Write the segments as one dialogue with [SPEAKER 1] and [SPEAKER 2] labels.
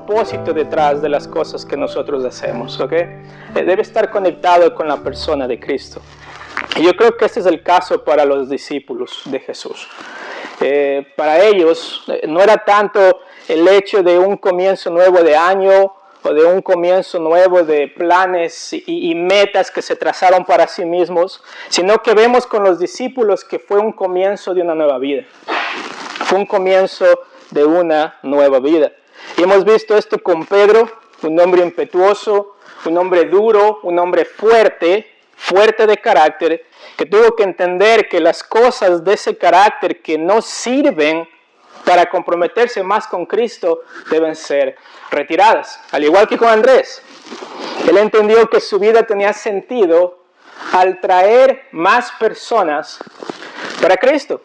[SPEAKER 1] propósito detrás de las cosas que nosotros hacemos, ¿ok? Debe estar conectado con la persona de Cristo. Y yo creo que este es el caso para los discípulos de Jesús. Para ellos no era tanto el hecho de un comienzo nuevo de año o de un comienzo nuevo de planes y metas que se trazaron para sí mismos, sino que vemos con los discípulos que fue un comienzo de una nueva vida. Fue un comienzo de una nueva vida. Y hemos visto esto con Pedro, un hombre impetuoso, un hombre duro, un hombre fuerte de carácter, que tuvo que entender que las cosas de ese carácter que no sirven para comprometerse más con Cristo deben ser retiradas. Al igual que con Andrés, él entendió que su vida tenía sentido al traer más personas para Cristo.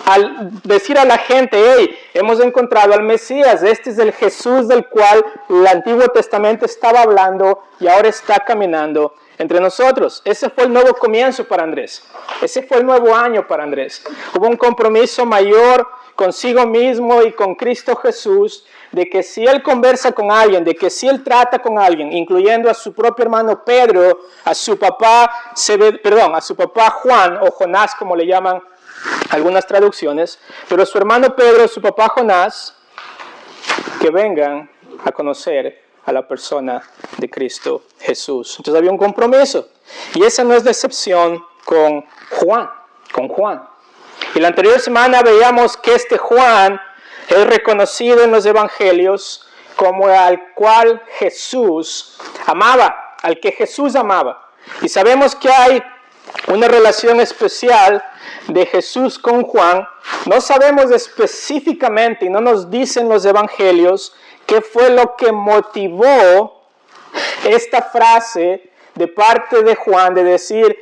[SPEAKER 1] Al decir a la gente, hey, hemos encontrado al Mesías, este es el Jesús del cual el Antiguo Testamento estaba hablando y ahora está caminando entre nosotros. Ese fue el nuevo comienzo para Andrés. Ese fue el nuevo año para Andrés. Hubo un compromiso mayor consigo mismo y con Cristo Jesús, de que si él conversa con alguien, de que si él trata con alguien, incluyendo a su propio hermano Pedro, a su papá Juan, o Jonás como le llaman algunas traducciones, pero su hermano Pedro, su papá Jonás, que vengan a conocer a la persona de Cristo Jesús. Entonces había un compromiso. Y esa no es la excepción con Juan. Y la anterior semana veíamos que este Juan es reconocido en los evangelios como al cual Jesús amaba, al que Jesús amaba. Y sabemos que hay una relación especial de Jesús con Juan. No sabemos específicamente, y no nos dicen los evangelios, qué fue lo que motivó esta frase de parte de Juan de decir,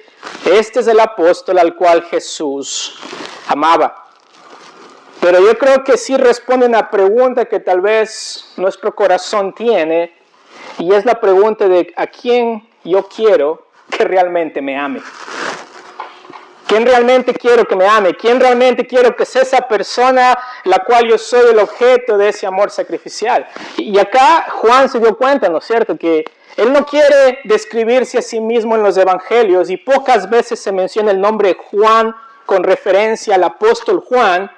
[SPEAKER 1] este es el apóstol al cual Jesús amaba. Pero yo creo que sí responde una pregunta que tal vez nuestro corazón tiene, y es la pregunta de a quién yo quiero que realmente me ame. ¿Quién realmente quiero que me ame? ¿Quién realmente quiero que sea esa persona la cual yo soy el objeto de ese amor sacrificial? Y acá Juan se dio cuenta, ¿no es cierto?, que él no quiere describirse a sí mismo en los evangelios, y pocas veces se menciona el nombre Juan con referencia al apóstol Juan,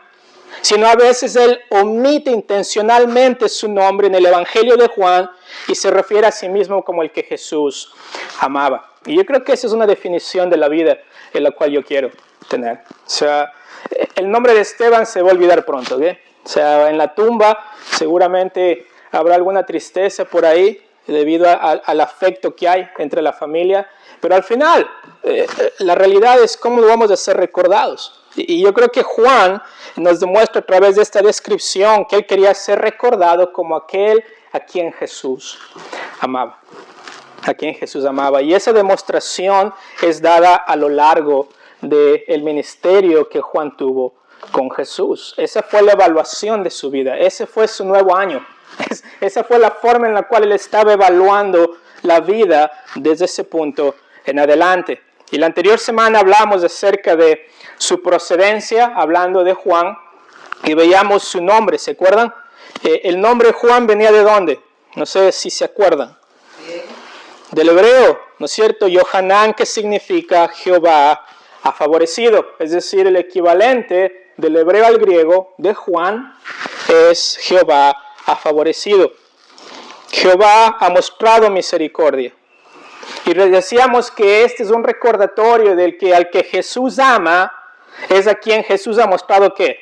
[SPEAKER 1] sino a veces él omite intencionalmente su nombre en el evangelio de Juan y se refiere a sí mismo como el que Jesús amaba. Y yo creo que esa es una definición de la vida en la cual yo quiero tener. O sea, el nombre de Esteban se va a olvidar pronto, ¿ok? O sea, en la tumba seguramente habrá alguna tristeza por ahí debido al afecto que hay entre la familia, pero al final la realidad es cómo vamos a ser recordados. Y yo creo que Juan nos demuestra a través de esta descripción que él quería ser recordado como aquel a quien Jesús amaba. A quien Jesús amaba. Y esa demostración es dada a lo largo del ministerio que Juan tuvo con Jesús. Esa fue la evaluación de su vida. Ese fue su nuevo año. Esa fue la forma en la cual él estaba evaluando la vida desde ese punto en adelante. Y la anterior semana hablamos acerca de su procedencia, hablando de Juan, y veíamos su nombre, ¿se acuerdan? El nombre Juan venía ¿de dónde? No sé si se acuerdan. Del hebreo, ¿no es cierto? Yohanan, que significa Jehová ha favorecido. Es decir, el equivalente del hebreo al griego de Juan es Jehová ha favorecido. Jehová ha mostrado misericordia. Y decíamos que este es un recordatorio del que al que Jesús ama es a quien Jesús ha mostrado ¿qué?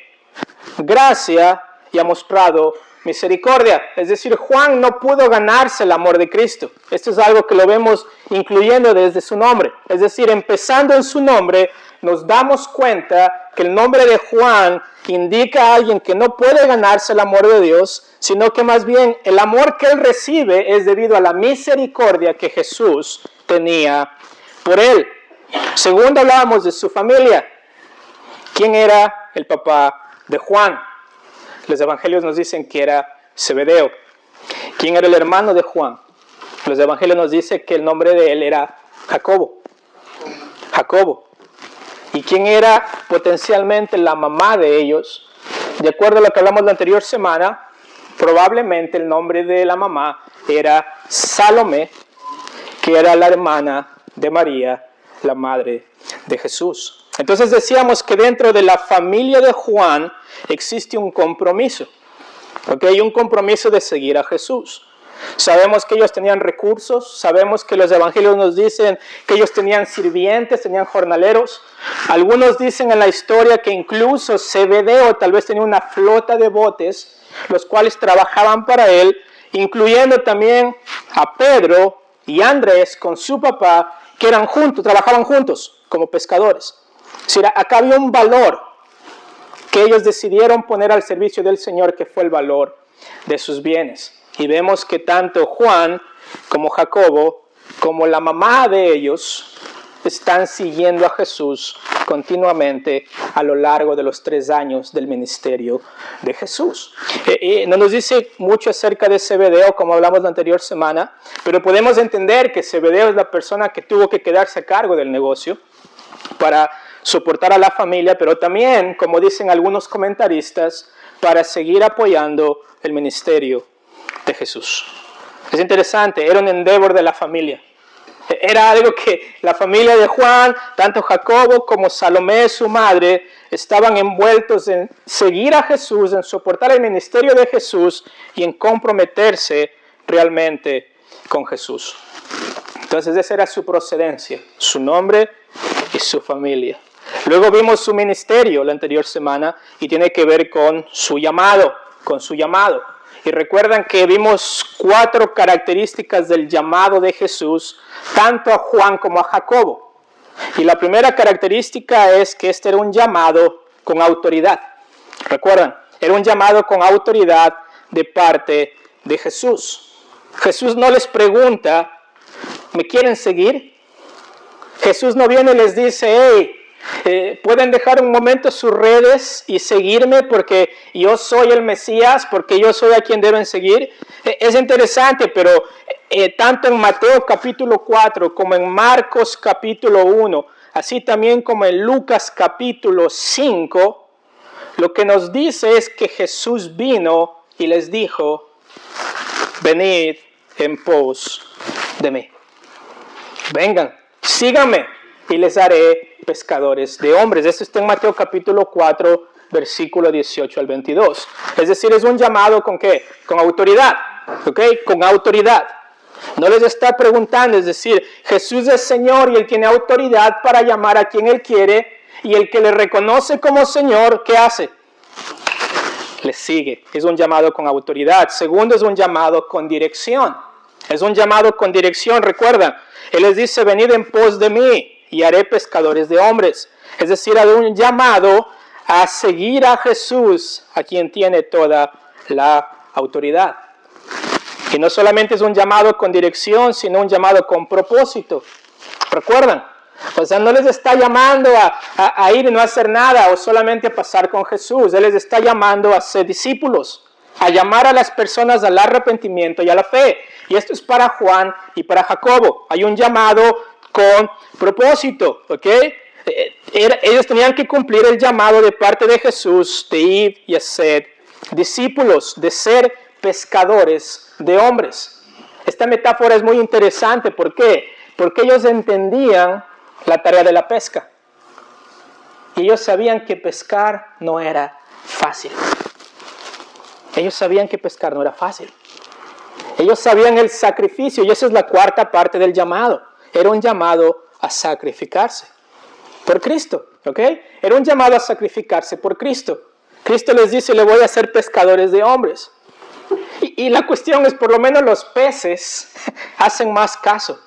[SPEAKER 1] Gracia, y ha mostrado misericordia. Es decir, Juan no pudo ganarse el amor de Cristo. Esto es algo que lo vemos incluyendo desde su nombre. Es decir, empezando en su nombre, nos damos cuenta que el nombre de Juan indica a alguien que no puede ganarse el amor de Dios, sino que más bien el amor que él recibe es debido a la misericordia que Jesús tenía por él. Segundo, hablábamos de su familia. ¿Quién era el papá de Juan? Los evangelios nos dicen que era Zebedeo. ¿Quién era el hermano de Juan? Los evangelios nos dicen que el nombre de él era Jacobo. ¿Y quién era potencialmente la mamá de ellos? De acuerdo a lo que hablamos la anterior semana, Probablemente el nombre de la mamá era Salomé, que era la hermana de María, la madre de Jesús. Entonces decíamos que dentro de la familia de Juan existe un compromiso, ¿ok? Un compromiso de seguir a Jesús. Sabemos que ellos tenían recursos, sabemos que los evangelios nos dicen que ellos tenían sirvientes, tenían jornaleros. Algunos dicen en la historia que incluso Zebedeo tal vez tenía una flota de botes, los cuales trabajaban para él, incluyendo también a Pedro y Andrés con su papá, que eran juntos, trabajaban juntos como pescadores. Es decir, acá había un valor que ellos decidieron poner al servicio del Señor, que fue el valor de sus bienes. Y vemos que tanto Juan como Jacobo, como la mamá de ellos, están siguiendo a Jesús continuamente a lo largo de los 3 años del ministerio de Jesús. No nos dice mucho acerca de Zebedeo, como hablamos la anterior semana, pero podemos entender que Zebedeo es la persona que tuvo que quedarse a cargo del negocio para soportar a la familia, pero también, como dicen algunos comentaristas, para seguir apoyando el ministerio de Jesús. Es interesante, era un endeavor de la familia. Era algo que la familia de Juan, tanto Jacobo como Salomé, su madre, estaban envueltos en seguir a Jesús, en soportar el ministerio de Jesús y en comprometerse realmente con Jesús. Entonces esa era su procedencia, su nombre y su familia. Luego vimos su ministerio la anterior semana y tiene que ver con su llamado, Y recuerdan que vimos 4 características del llamado de Jesús, tanto a Juan como a Jacobo. Y la primera característica es que este era un llamado con autoridad. Recuerdan, era un llamado con autoridad de parte de Jesús. Jesús no les pregunta, ¿me quieren seguir? Jesús no viene y les dice, hey, pueden dejar un momento sus redes y seguirme porque yo soy el Mesías, porque yo soy a quien deben seguir. Es interesante, pero tanto en Mateo capítulo 4 como en Marcos capítulo 1, así también como en Lucas capítulo 5, lo que nos dice es que Jesús vino y les dijo, venid en pos de mí. Vengan, síganme y les haré pescadores de hombres. Esto está en Mateo capítulo 4, versículo 18 al 22. Es decir, es un llamado ¿con qué? Con autoridad, ¿ok? Con autoridad. No les está preguntando, es decir, Jesús es Señor y Él tiene autoridad para llamar a quien Él quiere, y el que le reconoce como Señor, ¿qué hace? Le sigue. Es un llamado con autoridad. Segundo, es un llamado con dirección. Es un llamado con dirección, recuerda. Él les dice, venid en pos de mí y haré pescadores de hombres. Es decir, hay un llamado a seguir a Jesús, a quien tiene toda la autoridad. Y no solamente es un llamado con dirección, sino un llamado con propósito. ¿Recuerdan? O sea, no les está llamando a ir y no hacer nada o solamente a pasar con Jesús. Él les está llamando a ser discípulos, a llamar a las personas al arrepentimiento y a la fe. Y esto es para Juan y para Jacobo. Hay un llamado con propósito, ¿ok? Ellos tenían que cumplir el llamado de parte de Jesús de ir y hacer discípulos, de ser pescadores de hombres. Esta metáfora es muy interesante. ¿Por qué? Porque ellos entendían la tarea de la pesca. Y ellos sabían que pescar no era fácil. Ellos sabían que pescar no era fácil. Ellos sabían el sacrificio, y esa es la cuarta parte del llamado. Era un llamado a sacrificarse por Cristo, ¿ok? Era un llamado a sacrificarse por Cristo. Cristo les dice, le voy a hacer pescadores de hombres. Y la cuestión es, por lo menos los peces hacen más caso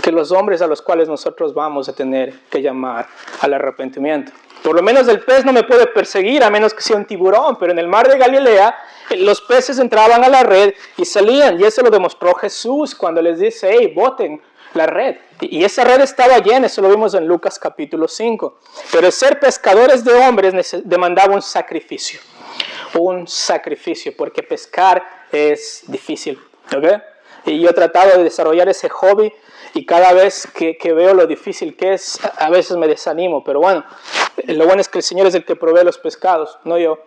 [SPEAKER 1] que los hombres a los cuales nosotros vamos a tener que llamar al arrepentimiento. Por lo menos el pez no me puede perseguir a menos que sea un tiburón, pero en el mar de Galilea los peces entraban a la red y salían, y eso lo demostró Jesús cuando les dice, hey, boten la red. Y esa red estaba llena, eso lo vimos en Lucas capítulo 5. Pero el ser pescadores de hombres demandaba un sacrificio, porque pescar es difícil, ¿ok? Y yo he tratado de desarrollar ese hobby, y cada vez que veo lo difícil que es, a veces me desanimo. Pero bueno, lo bueno es que el Señor es el que provee los pescados, no yo.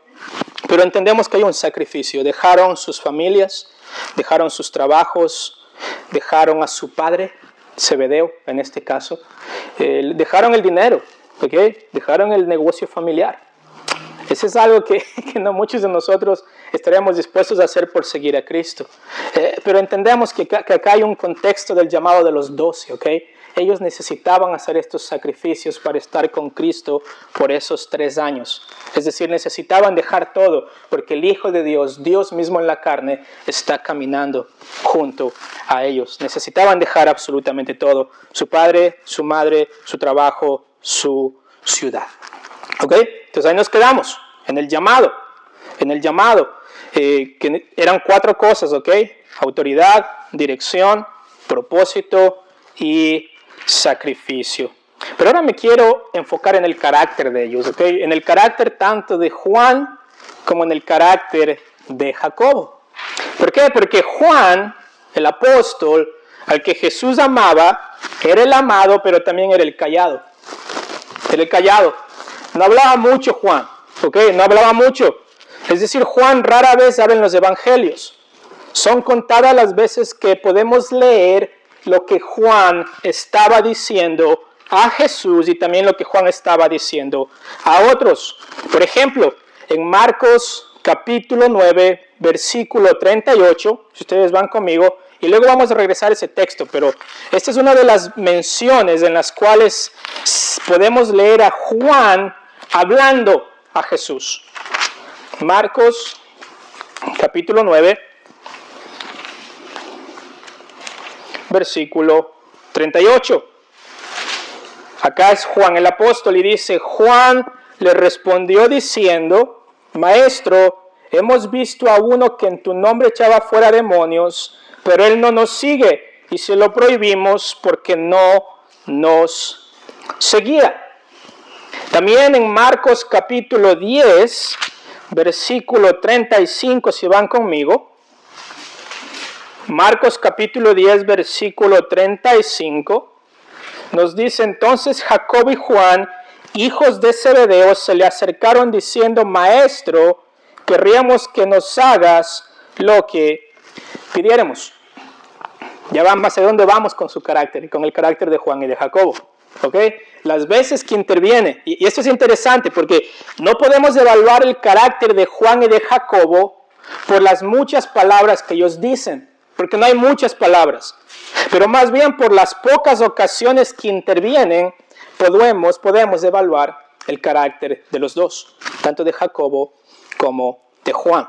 [SPEAKER 1] Pero entendemos que hay un sacrificio. Dejaron sus familias, dejaron sus trabajos, dejaron a su padre, Zebedeo en este caso, dejaron el dinero, ¿okay? Dejaron el negocio familiar. Eso es algo que no muchos de nosotros estaríamos dispuestos a hacer por seguir a Cristo. Pero entendemos que acá hay un contexto del llamado de los 12, ¿ok? Ellos necesitaban hacer estos sacrificios para estar con Cristo por esos 3 años. Es decir, necesitaban dejar todo, porque el Hijo de Dios, Dios mismo en la carne, está caminando junto a ellos. Necesitaban dejar absolutamente todo: su padre, su madre, su trabajo, su ciudad. ¿Ok? Entonces ahí nos quedamos, en el llamado. Que eran 4 cosas, ¿ok? Autoridad, dirección, propósito y sacrificio. Pero ahora me quiero enfocar en el carácter de ellos, ¿ok? En el carácter tanto de Juan como en el carácter de Jacobo. ¿Por qué? Porque Juan, el apóstol, al que Jesús amaba, era el amado, pero también era el callado. Era el callado. No hablaba mucho Juan, ¿ok? No hablaba mucho. Es decir, Juan rara vez habla en los evangelios. Son contadas las veces que podemos leer lo que Juan estaba diciendo a Jesús y también lo que Juan estaba diciendo a otros. Por ejemplo, en Marcos capítulo 9, versículo 38, si ustedes van conmigo, y luego vamos a regresar a ese texto, pero esta es una de las menciones en las cuales podemos leer a Juan hablando a Jesús. Marcos capítulo 9, versículo 38. Acá es Juan el apóstol y dice: Juan le respondió diciendo: Maestro, hemos visto a uno que en tu nombre echaba fuera demonios, pero él no nos sigue y se lo prohibimos porque no nos seguía. También en Marcos capítulo 10, versículo 35, si van conmigo. Marcos capítulo 10, versículo 35, nos dice: entonces Jacobo y Juan, hijos de Zebedeo, se le acercaron diciendo: Maestro, querríamos que nos hagas lo que pidiéramos. Ya van más a dónde vamos con su carácter, con el carácter de Juan y de Jacobo. ¿Ok? Las veces que interviene, y esto es interesante porque no podemos evaluar el carácter de Juan y de Jacobo por las muchas palabras que ellos dicen, porque no hay muchas palabras, pero más bien por las pocas ocasiones que intervienen, podemos evaluar el carácter de los dos, tanto de Jacobo como de Juan.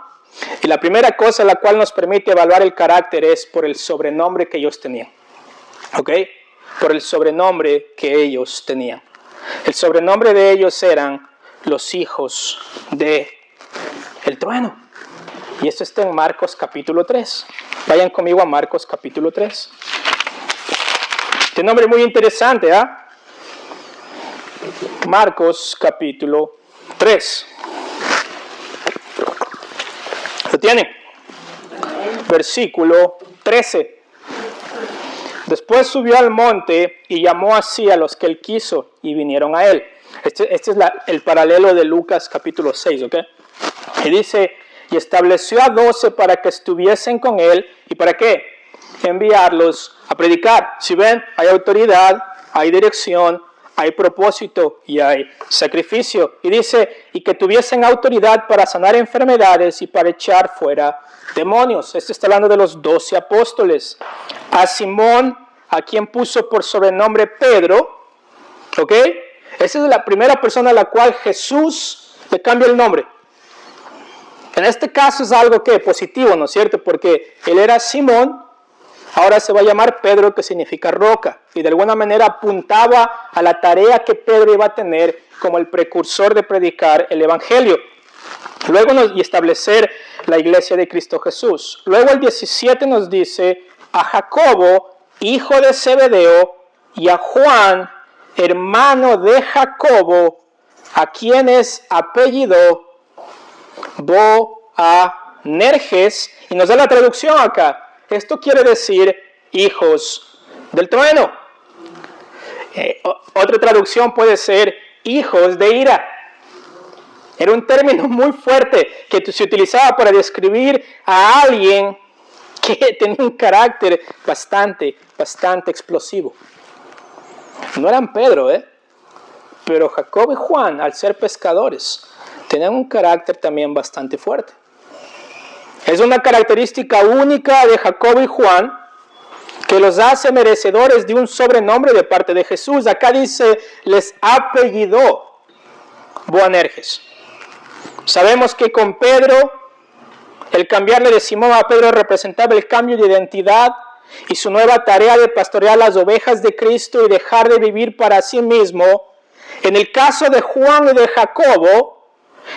[SPEAKER 1] Y la primera cosa la cual nos permite evaluar el carácter es por el sobrenombre que ellos tenían. ¿Ok? Por el sobrenombre que ellos tenían. El sobrenombre de ellos eran los hijos del trueno. Y esto está en Marcos capítulo 3. Vayan conmigo a Marcos capítulo 3. Este nombre es muy interesante, ¿ah? Marcos capítulo 3. ¿Lo tienen? Versículo 13. Después subió al monte y llamó así a los que él quiso y vinieron a él. Este es el paralelo de Lucas capítulo 6, ¿ok? Y dice: y estableció a 12 para que estuviesen con él. ¿Y para qué? Enviarlos a predicar. Si ven, hay autoridad, hay dirección, hay propósito y hay sacrificio. Y dice: y que tuviesen autoridad para sanar enfermedades y para echar fuera demonios. Esto está hablando de los 12 apóstoles. A Simón, a quien puso por sobrenombre Pedro, ¿ok? Esa es la primera persona a la cual Jesús le cambia el nombre. En este caso es algo que positivo, ¿no es cierto? Porque él era Simón, ahora se va a llamar Pedro, que significa roca. Y de alguna manera apuntaba a la tarea que Pedro iba a tener como el precursor de predicar el evangelio. Luego y establecer la iglesia de Cristo Jesús. Luego el 17 nos dice: a Jacobo, hijo de Zebedeo, y a Juan, hermano de Jacobo, a quienes apellidó Boanerges. Y nos da la traducción acá. Esto quiere decir hijos del trueno. Otra traducción puede ser hijos de ira. Era un término muy fuerte que se utilizaba para describir a alguien que tenía un carácter bastante explosivo. No eran Pedro, pero Jacobo y Juan, al ser pescadores, tenían un carácter también bastante fuerte. Es una característica única de Jacobo y Juan que los hace merecedores de un sobrenombre de parte de Jesús. Acá dice, les apellidó Boanerges. Sabemos que con Pedro, el cambiarle de Simón a Pedro representaba el cambio de identidad y su nueva tarea de pastorear las ovejas de Cristo y dejar de vivir para sí mismo. En el caso de Juan y de Jacobo,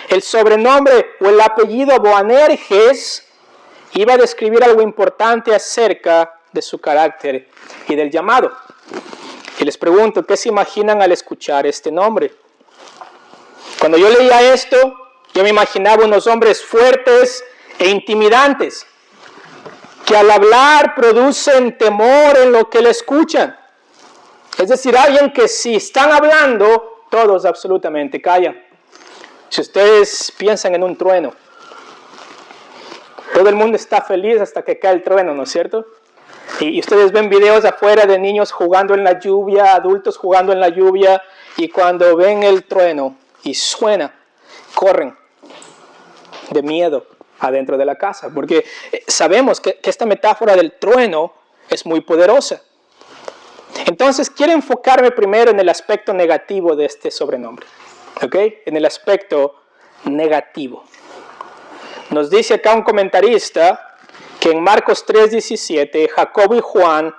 [SPEAKER 1] el sobrenombre o el apellido Boanerges iba a describir algo importante acerca de su carácter y del llamado. Y les pregunto, ¿qué se imaginan al escuchar este nombre? Cuando yo leía esto, yo me imaginaba unos hombres fuertes e intimidantes, que al hablar producen temor en lo que le escuchan. Es decir, alguien que si están hablando, todos absolutamente callan. Si ustedes piensan en un trueno, todo el mundo está feliz hasta que cae el trueno, ¿no es cierto? Y ustedes ven videos afuera de niños jugando en la lluvia, adultos jugando en la lluvia, y cuando ven el trueno y suena, corren de miedo adentro de la casa, porque sabemos que esta metáfora del trueno es muy poderosa. Entonces quiero enfocarme primero en el aspecto negativo de este sobrenombre, ¿ok? En el aspecto negativo. Nos dice acá un comentarista que en Marcos 3:17, Jacobo y Juan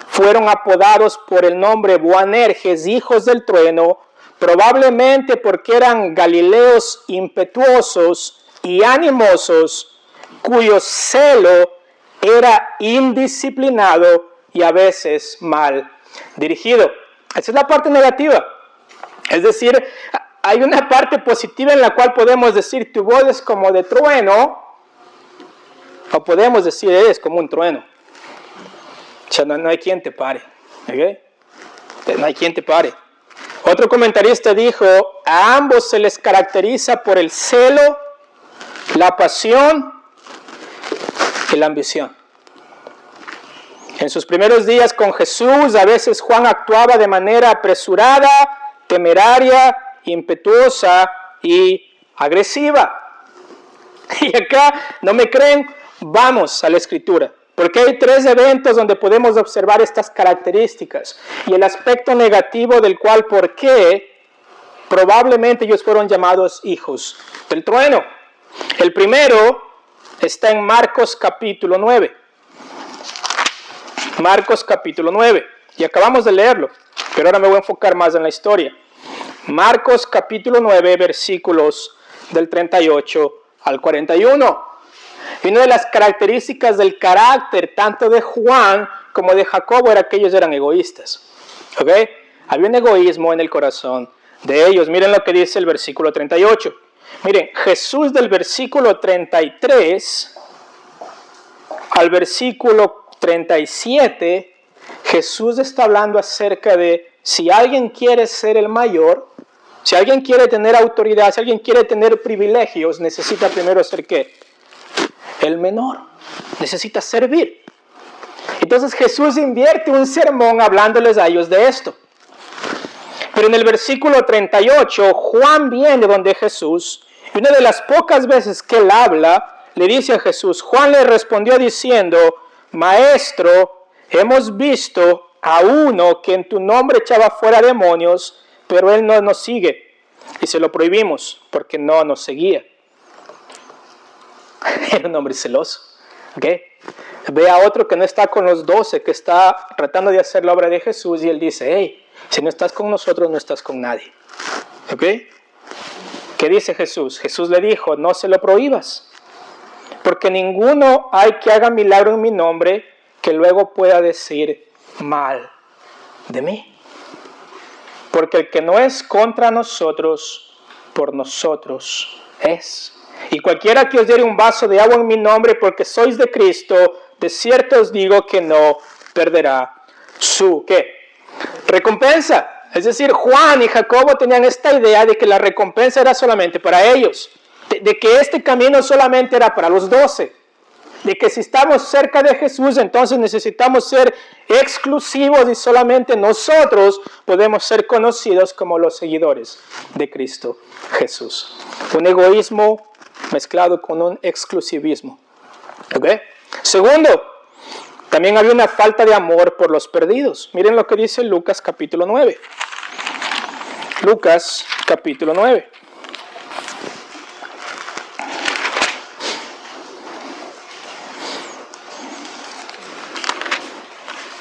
[SPEAKER 1] fueron apodados por el nombre Boanerges, hijos del trueno, probablemente porque eran galileos impetuosos y animosos, cuyo celo era indisciplinado y a veces mal dirigido. Esa es la parte negativa. Es decir, hay una parte positiva en la cual podemos decir tu voz es como de trueno, o podemos decir eres como un trueno. O sea, no hay quien te pare. ¿Okay? No hay quien te pare. Otro comentarista dijo, a ambos se les caracteriza por el celo, la pasión y la ambición. En sus primeros días con Jesús, a veces Juan actuaba de manera apresurada, temeraria, impetuosa y agresiva. Y acá, ¿no me creen? Vamos a la Escritura, porque hay 3 eventos donde podemos observar estas características y el aspecto negativo del cual, ¿por qué? Probablemente ellos fueron llamados hijos del trueno. El primero está en Marcos capítulo 9. Marcos capítulo 9. Y acabamos de leerlo, pero ahora me voy a enfocar más en la historia. Marcos capítulo 9, versículos del 38 al 41. Y una de las características del carácter tanto de Juan como de Jacobo era que ellos eran egoístas. ¿Ok? Había un egoísmo en el corazón de ellos. Miren lo que dice el versículo 38. Miren, Jesús del versículo 33 al versículo 37, Jesús está hablando acerca de si alguien quiere ser el mayor, si alguien quiere tener autoridad, si alguien quiere tener privilegios, necesita primero ser ¿qué? El menor. Necesita servir. Entonces Jesús invierte un sermón hablándoles a ellos de esto. Pero en el versículo 38, Juan viene donde Jesús, y una de las pocas veces que él habla, le dice a Jesús, Juan le respondió diciendo, Maestro, hemos visto a uno que en tu nombre echaba fuera demonios, pero él no nos sigue, y se lo prohibimos, porque no nos seguía. Era un hombre celoso. ¿Okay? Ve a otro que no está con los 12, que está tratando de hacer la obra de Jesús, y él dice, hey, si no estás con nosotros, no estás con nadie. ¿Ok? ¿Qué dice Jesús? Jesús le dijo, no se lo prohíbas, porque ninguno hay que haga milagro en mi nombre que luego pueda decir mal de mí. Porque el que no es contra nosotros, por nosotros es. Y cualquiera que os diere un vaso de agua en mi nombre porque sois de Cristo, de cierto os digo que no perderá su, ¿qué? Recompensa. Es decir, Juan y Jacobo tenían esta idea de que la recompensa era solamente para ellos, de que este camino solamente era para los 12, de que si estamos cerca de Jesús, entonces necesitamos ser exclusivos y solamente nosotros podemos ser conocidos como los seguidores de Cristo Jesús. Un egoísmo mezclado con un exclusivismo. ¿Okay? Segundo, también había una falta de amor por los perdidos. Miren lo que dice Lucas capítulo 9. Lucas capítulo 9.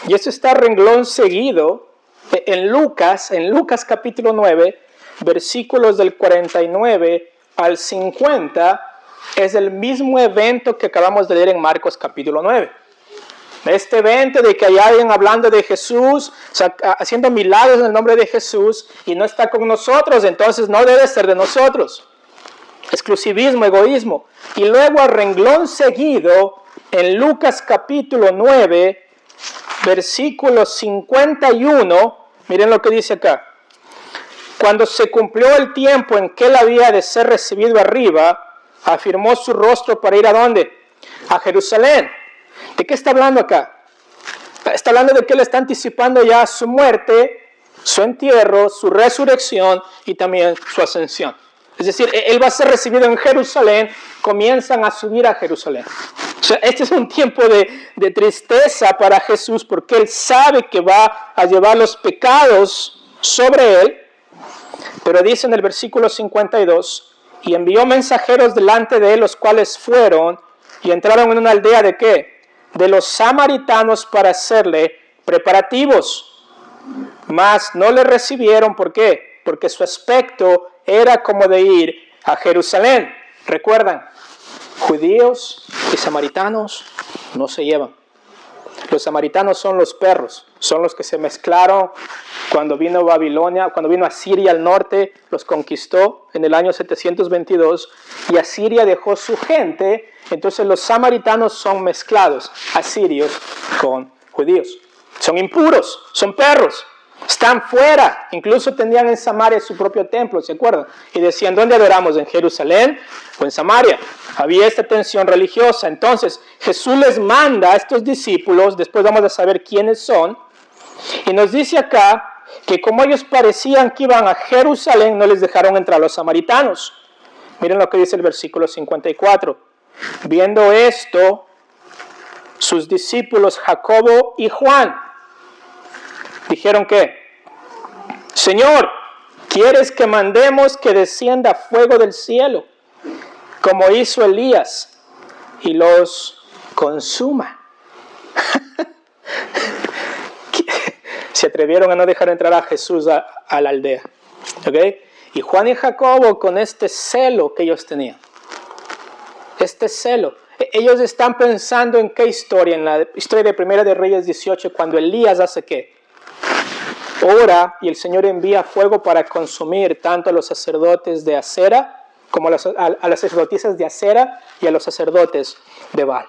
[SPEAKER 1] Y esto está renglón seguido en Lucas capítulo 9, versículos del 49 al 50, es el mismo evento que acabamos de leer en Marcos capítulo 9. Este evento de que hay alguien hablando de Jesús, haciendo milagros en el nombre de Jesús y no está con nosotros, entonces no debe ser de nosotros. Exclusivismo, egoísmo. Y luego a renglón seguido, en Lucas capítulo 9, versículo 51, miren lo que dice acá. Cuando se cumplió el tiempo en que él había de ser recibido arriba, afirmó su rostro para ir ¿a dónde? A Jerusalén. ¿De qué está hablando acá? Está hablando de que él está anticipando ya su muerte, su entierro, su resurrección y también su ascensión. Es decir, él va a ser recibido en Jerusalén, comienzan a subir a Jerusalén. O sea, este es un tiempo de tristeza para Jesús porque él sabe que va a llevar los pecados sobre él. Pero dice en el versículo 52, y envió mensajeros delante de él, los cuales fueron y entraron en una aldea ¿de qué? De los samaritanos para hacerle preparativos. Mas no le recibieron, ¿por qué? Porque su aspecto era como de ir a Jerusalén. ¿Recuerdan? Judíos y samaritanos no se llevan. Los samaritanos son los perros, son los que se mezclaron cuando vino Babilonia, cuando vino Asiria al norte, los conquistó en el año 722 y Asiria dejó su gente, entonces los samaritanos son mezclados, asirios con judíos. Son impuros, son perros, están fuera, incluso tenían en Samaria su propio templo, ¿se acuerdan? Y decían, ¿dónde adoramos? ¿En Jerusalén o en Samaria? Había esta tensión religiosa. Entonces Jesús les manda a estos discípulos, después vamos a saber quiénes son, y nos dice acá que como ellos parecían que iban a Jerusalén, no les dejaron entrar los samaritanos. Miren lo que dice el versículo 54. Viendo esto, sus discípulos Jacobo y Juan dijeron que, Señor, ¿quieres que mandemos que descienda fuego del cielo, como hizo Elías, y los consuma? Se atrevieron a no dejar entrar a Jesús a la aldea. ¿Okay? Y Juan y Jacobo con este celo que ellos tenían. Este celo. Ellos están pensando en qué historia, en la historia de Primera de Reyes 18, cuando Elías hace qué. Ora y el Señor envía fuego para consumir tanto a los sacerdotes de Acera como a las sacerdotisas de Acera y a los sacerdotes de Baal.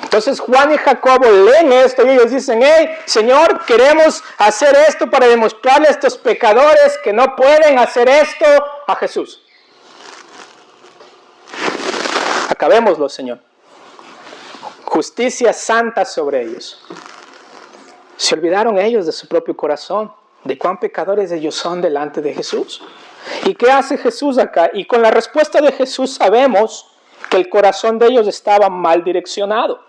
[SPEAKER 1] Entonces Juan y Jacobo leen esto y ellos dicen, hey, Señor, queremos hacer esto para demostrarle a estos pecadores que no pueden hacer esto a Jesús. Acabémoslo, Señor. Justicia santa sobre ellos. Se olvidaron ellos de su propio corazón, de cuán pecadores ellos son delante de Jesús. ¿Y qué hace Jesús acá? Y con la respuesta de Jesús sabemos que el corazón de ellos estaba mal direccionado.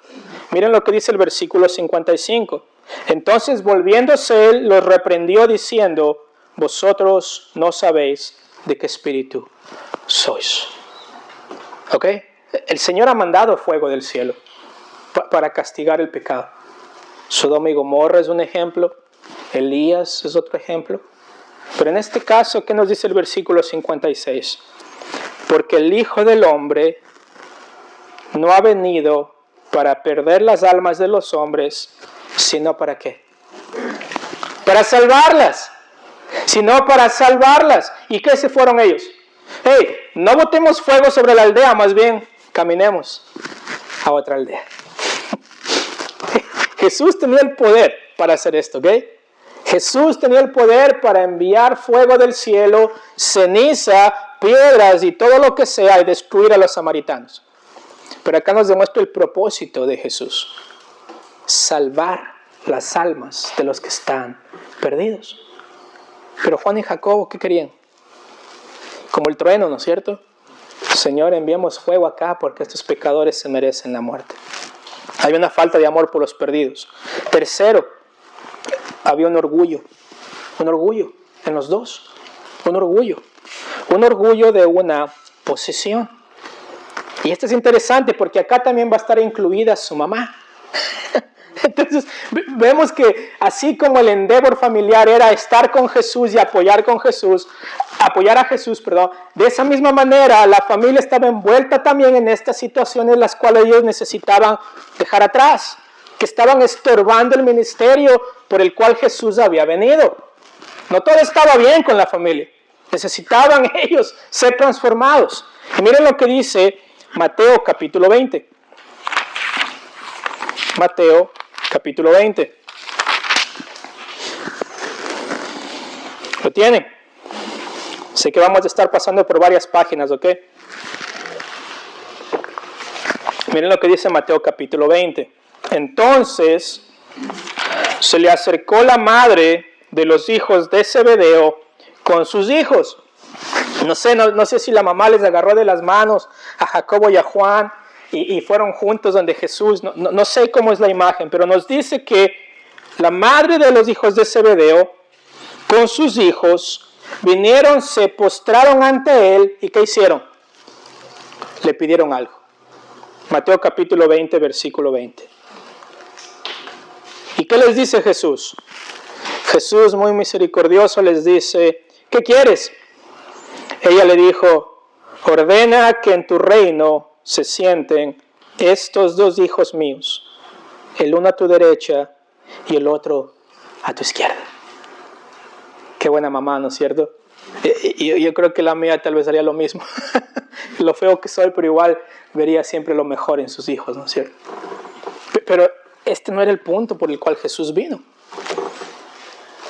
[SPEAKER 1] Miren lo que dice el versículo 55. Entonces volviéndose él, los reprendió diciendo, vosotros no sabéis de qué espíritu sois. ¿Ok? El Señor ha mandado fuego del cielo para castigar el pecado. Sodoma y Gomorra es un ejemplo, Elías es otro ejemplo. Pero en este caso, ¿qué nos dice el versículo 56? Porque el Hijo del Hombre no ha venido para perder las almas de los hombres, sino ¿para qué? Para salvarlas, sino para salvarlas. ¿Y qué se fueron ellos? Hey, no botemos fuego sobre la aldea, más bien caminemos a otra aldea. Jesús tenía el poder para hacer esto, ¿ok? Jesús tenía el poder para enviar fuego del cielo, ceniza, piedras y todo lo que sea y destruir a los samaritanos. Pero acá nos demuestra el propósito de Jesús: salvar las almas de los que están perdidos. Pero Juan y Jacobo, ¿qué querían? Como el trueno, ¿no es cierto? Señor, enviamos fuego acá porque estos pecadores se merecen la muerte. Hay una falta de amor por los perdidos. Tercero, había un orgullo en los dos. Un orgullo de una posesión. Y esto es interesante porque acá también va a estar incluida su mamá. Entonces vemos que así como el endeavor familiar era estar con Jesús y apoyar a Jesús, de esa misma manera la familia estaba envuelta también en estas situaciones las cuales ellos necesitaban dejar atrás, que estaban estorbando el ministerio por el cual Jesús había venido. No todo estaba bien con la familia, necesitaban ellos ser transformados. Y miren lo que dice Mateo capítulo 20. Mateo capítulo 20. ¿Lo tienen? Sé que vamos a estar pasando por varias páginas, ¿ok? Miren lo que dice Mateo capítulo 20. Entonces se le acercó la madre de los hijos de Zebedeo con sus hijos. No sé si la mamá les agarró de las manos a Jacobo y a Juan y fueron juntos donde Jesús, no sé cómo es la imagen, pero nos dice que la madre de los hijos de Zebedeo con sus hijos vinieron, se postraron ante él y ¿qué hicieron? Le pidieron algo. Mateo capítulo 20, versículo 20. ¿Y qué les dice Jesús? Jesús, muy misericordioso, les dice: ¿qué quieres? Ella le dijo: ordena que en tu reino se sienten estos dos hijos míos, el uno a tu derecha y el otro a tu izquierda. Qué buena mamá, ¿no es cierto? Yo creo que la mía tal vez haría lo mismo. Lo feo que soy, pero igual vería siempre lo mejor en sus hijos, ¿no es cierto? Pero este no era el punto por el cual Jesús vino.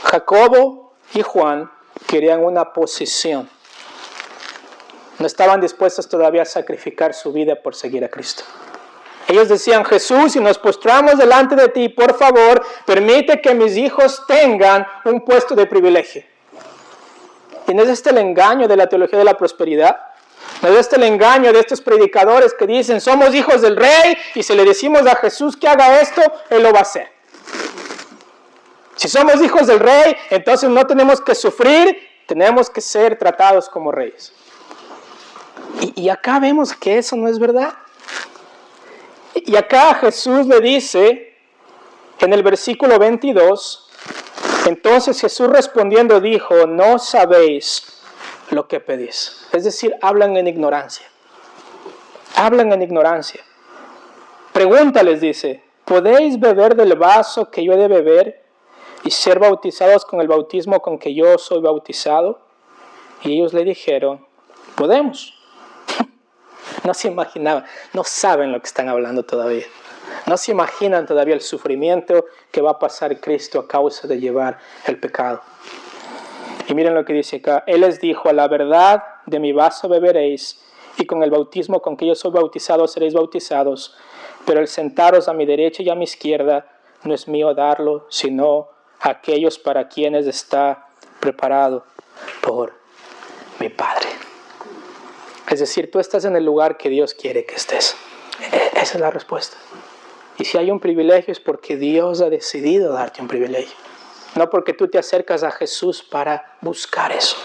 [SPEAKER 1] Jacobo y Juan querían una posición. No estaban dispuestos todavía a sacrificar su vida por seguir a Cristo. Ellos decían: Jesús, si nos postramos delante de ti, por favor, permite que mis hijos tengan un puesto de privilegio. ¿Y no es este el engaño de la teología de la prosperidad? ¿No es este el engaño de estos predicadores que dicen: somos hijos del rey y si le decimos a Jesús que haga esto, Él lo va a hacer? Si somos hijos del rey, entonces no tenemos que sufrir, tenemos que ser tratados como reyes. Y acá vemos que eso no es verdad. Y acá Jesús le dice, en el versículo 22, entonces Jesús respondiendo dijo: no sabéis lo que pedís. Es decir, hablan en ignorancia. Hablan en ignorancia. Pregúntales, dice: ¿podéis beber del vaso que yo he de beber y ser bautizados con el bautismo con que yo soy bautizado? Y ellos le dijeron: podemos. No se imaginaban, no saben lo que están hablando todavía. No se imaginan todavía el sufrimiento que va a pasar Cristo a causa de llevar el pecado. Y miren lo que dice acá: Él les dijo: a la verdad de mi vaso beberéis, y con el bautismo con que yo soy bautizado seréis bautizados, pero el sentaros a mi derecha y a mi izquierda no es mío darlo, sino a aquellos para quienes está preparado por mi Padre. Es decir, tú estás en el lugar que Dios quiere que estés. Esa es la respuesta. Y si hay un privilegio es porque Dios ha decidido darte un privilegio. No porque tú te acercas a Jesús para buscar eso.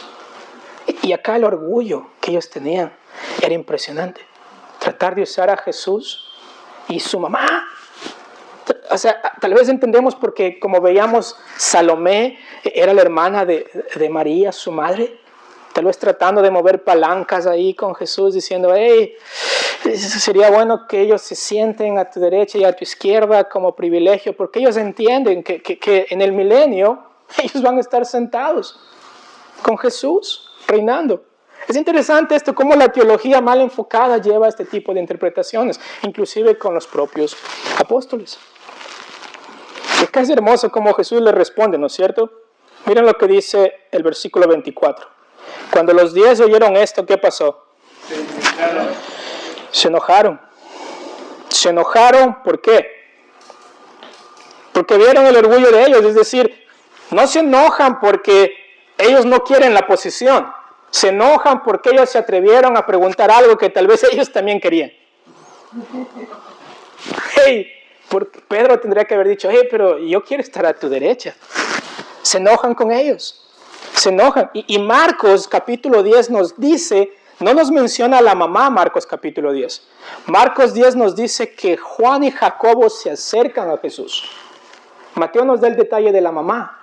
[SPEAKER 1] Y acá el orgullo que ellos tenían era impresionante. Tratar de usar a Jesús y su mamá. O sea, tal vez entendemos porque como veíamos, Salomé era la hermana de María, su madre. Tal vez tratando de mover palancas ahí con Jesús, diciendo: hey, sería bueno que ellos se sienten a tu derecha y a tu izquierda como privilegio, porque ellos entienden que en el milenio ellos van a estar sentados con Jesús, reinando. Es interesante esto, cómo la teología mal enfocada lleva a este tipo de interpretaciones, inclusive con los propios apóstoles. Acá es hermoso cómo Jesús les responde, ¿no es cierto? Miren lo que dice el versículo 24. Cuando los 10 oyeron esto, ¿qué pasó? Se enojaron. Se enojaron, ¿por qué? Porque vieron el orgullo de ellos, es decir, no se enojan porque ellos no quieren la posición. Se enojan porque ellos se atrevieron a preguntar algo que tal vez ellos también querían. Hey, Pedro tendría que haber dicho, hey, pero yo quiero estar a tu derecha. Se enojan con ellos. Se enojan. Y Marcos capítulo 10 nos dice, no nos menciona a la mamá Marcos capítulo 10. Marcos 10 nos dice que Juan y Jacobo se acercan a Jesús. Mateo nos da el detalle de la mamá,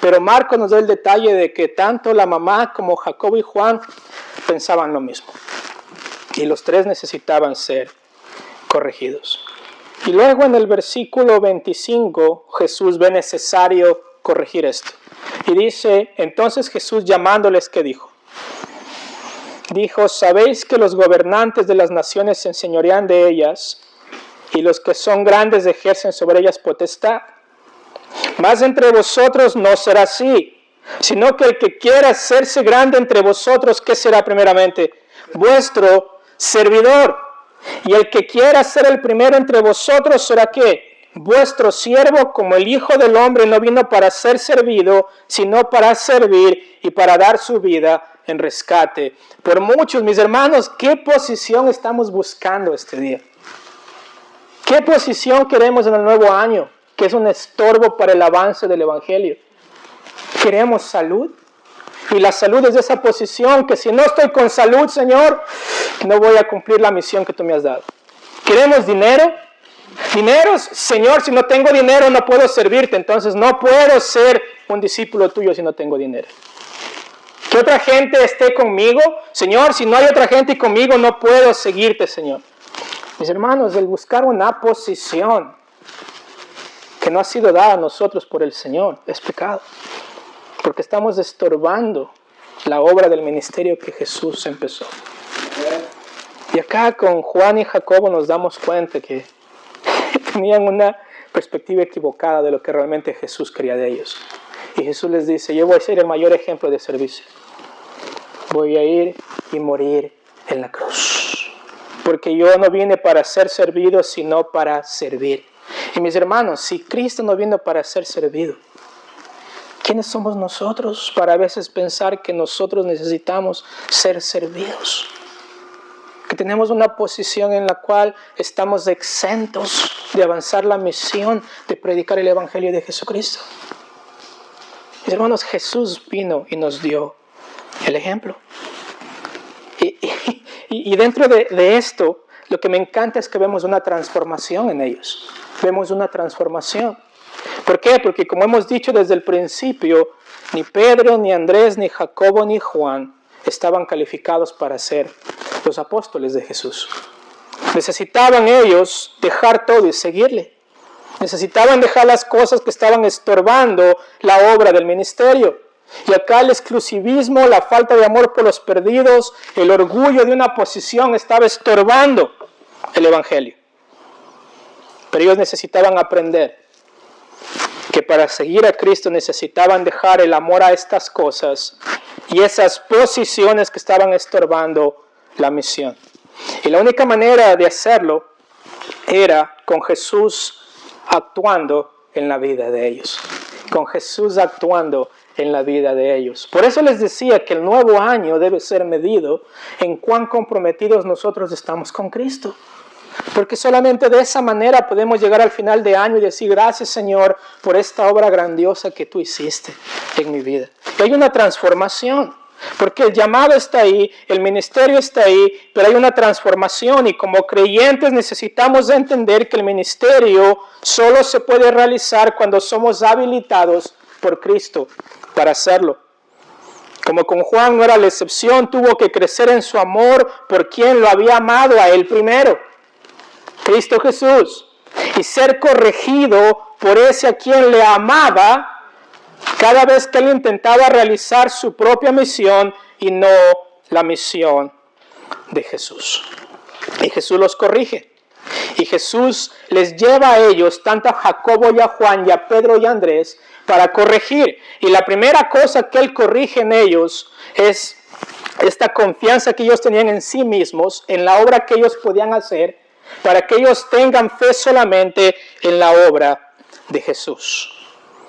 [SPEAKER 1] pero Marcos nos da el detalle de que tanto la mamá como Jacobo y Juan pensaban lo mismo. Y los tres necesitaban ser corregidos. Y luego en el versículo 25 Jesús ve necesario corregir esto. Y dice, entonces Jesús llamándoles, ¿qué dijo? Dijo, ¿sabéis que los gobernantes de las naciones se enseñorean de ellas y los que son grandes ejercen sobre ellas potestad? Mas entre vosotros no será así, sino que el que quiera hacerse grande entre vosotros, ¿qué será primeramente? Vuestro servidor. Y el que quiera ser el primero entre vosotros será ¿qué? Vuestro siervo, como el Hijo del Hombre no vino para ser servido, sino para servir y para dar su vida en rescate. Por muchos, mis hermanos, ¿qué posición estamos buscando este día? ¿Qué posición queremos en el nuevo año? Que es un estorbo para el avance del Evangelio. ¿Queremos salud? Y la salud es esa posición que si no estoy con salud, Señor, no voy a cumplir la misión que tú me has dado. ¿Queremos dinero? Dinero, Señor, si no tengo dinero no puedo servirte, entonces no puedo ser un discípulo tuyo si no tengo dinero. Que otra gente esté conmigo, Señor, si no hay otra gente conmigo no puedo seguirte, Señor. Mis hermanos, el buscar una posición que no ha sido dada a nosotros por el Señor es pecado, porque estamos estorbando la obra del ministerio que Jesús empezó. Y acá con Juan y Jacobo nos damos cuenta que tenían una perspectiva equivocada de lo que realmente Jesús quería de ellos. Y Jesús les dice, yo voy a ser el mayor ejemplo de servicio. Voy a ir y morir en la cruz. Porque yo no vine para ser servido, sino para servir. Y mis hermanos, si Cristo no vino para ser servido, ¿quiénes somos nosotros para a veces pensar que nosotros necesitamos ser servidos? Que tenemos una posición en la cual estamos exentos de avanzar la misión de predicar el Evangelio de Jesucristo. Mis hermanos, Jesús vino y nos dio el ejemplo. Y dentro de esto, lo que me encanta es que vemos una transformación en ellos. Vemos una transformación. ¿Por qué? Porque como hemos dicho desde el principio, ni Pedro, ni Andrés, ni Jacobo, ni Juan estaban calificados para ser los apóstoles de Jesús. Necesitaban ellos dejar todo y seguirle. Necesitaban dejar las cosas que estaban estorbando la obra del ministerio. Y acá el exclusivismo, la falta de amor por los perdidos, el orgullo de una posición estaba estorbando el Evangelio. Pero ellos necesitaban aprender que para seguir a Cristo necesitaban dejar el amor a estas cosas y esas posiciones que estaban estorbando la misión. Y la única manera de hacerlo era con Jesús actuando en la vida de ellos. Con Jesús actuando en la vida de ellos. Por eso les decía que el nuevo año debe ser medido en cuán comprometidos nosotros estamos con Cristo. Porque solamente de esa manera podemos llegar al final de año y decir gracias Señor por esta obra grandiosa que tú hiciste en mi vida. Y hay una transformación, porque el llamado está ahí, el ministerio está ahí, pero hay una transformación y como creyentes necesitamos entender que el ministerio solo se puede realizar cuando somos habilitados por Cristo para hacerlo. Como con Juan no era la excepción, tuvo que crecer en su amor por quien lo había amado a él primero, Cristo Jesús, y ser corregido por ese a quien le amaba cada vez que él intentaba realizar su propia misión y no la misión de Jesús. Y Jesús los corrige. Y Jesús les lleva a ellos, tanto a Jacobo y a Juan y a Pedro y a Andrés, para corregir. Y la primera cosa que Él corrige en ellos es esta confianza que ellos tenían en sí mismos, en la obra que ellos podían hacer, para que ellos tengan fe solamente en la obra de Jesús.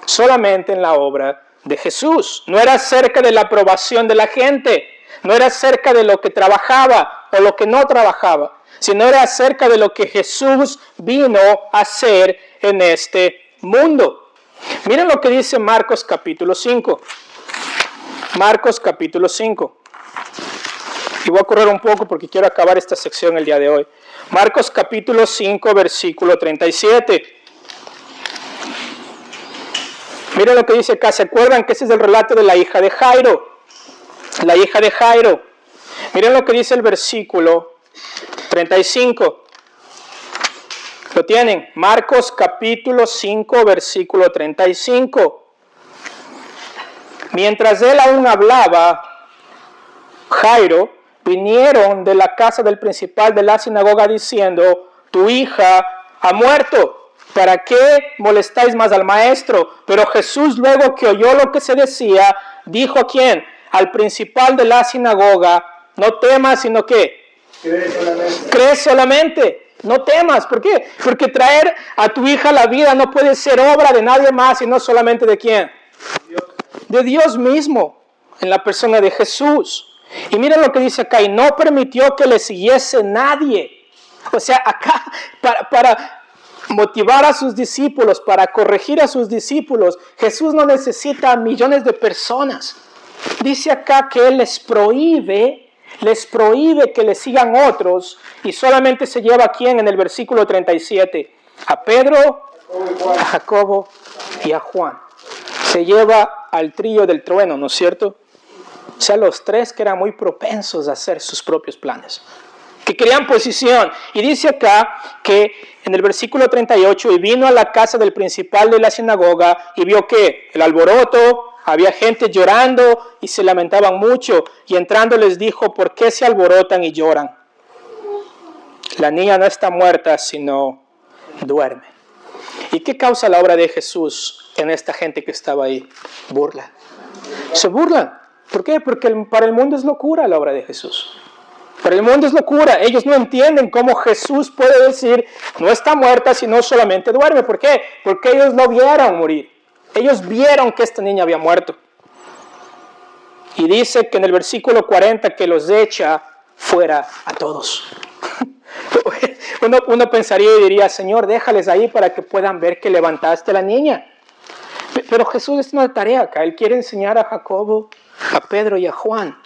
[SPEAKER 1] Solamente en la obra de Jesús. No era acerca de la aprobación de la gente, no era acerca de lo que trabajaba o lo que no trabajaba, sino era acerca de lo que Jesús vino a hacer en este mundo. Miren lo que dice Marcos capítulo 5. Marcos capítulo 5. Y voy a correr un poco porque quiero acabar esta sección el día de hoy. Marcos capítulo 5, versículo 37. Miren lo que dice acá. ¿Se acuerdan que ese es el relato de la hija de Jairo? La hija de Jairo. Miren lo que dice el versículo 35. ¿Lo tienen? Marcos capítulo 5, versículo 35. Mientras él aún hablaba, Jairo, vinieron de la casa del principal de la sinagoga diciendo: tu hija ha muerto. ¿Para qué molestáis más al maestro? Pero Jesús, luego que oyó lo que se decía, dijo ¿a quién? Al principal de la sinagoga: no temas, sino que cree solamente. No temas. ¿Por qué? Porque traer a tu hija a la vida no puede ser obra de nadie más, sino solamente de quién. De Dios mismo, en la persona de Jesús. Y miren lo que dice acá: y no permitió que le siguiese nadie. O sea, acá para motivar a sus discípulos, para corregir a sus discípulos, Jesús no necesita a millones de personas. Dice acá que Él les prohíbe que le sigan otros, y solamente se lleva a quién en el versículo 37, a Pedro, a Jacobo y a Juan. Se lleva al trío del trueno, ¿no es cierto? O sea, los tres que eran muy propensos a hacer sus propios planes, que querían posición. Y dice acá que en el versículo 38, y vino a la casa del principal de la sinagoga y vio que el alboroto, había gente llorando y se lamentaban mucho, y entrando les dijo: ¿por qué se alborotan y lloran? La niña no está muerta, sino duerme. ¿Y qué causa la obra de Jesús en esta gente que estaba ahí? Burla. Se burlan. ¿Por qué? Porque para el mundo es locura la obra de Jesús. Para el mundo es locura. Ellos no entienden cómo Jesús puede decir: no está muerta, sino solamente duerme. ¿Por qué? Porque ellos no vieron morir. Ellos vieron que esta niña había muerto. Y dice que en el versículo 40 que los echa fuera a todos. Uno pensaría y diría: Señor, déjales ahí para que puedan ver que levantaste a la niña. Pero Jesús es una tarea acá. Él quiere enseñar a Jacobo, a Pedro y a Juan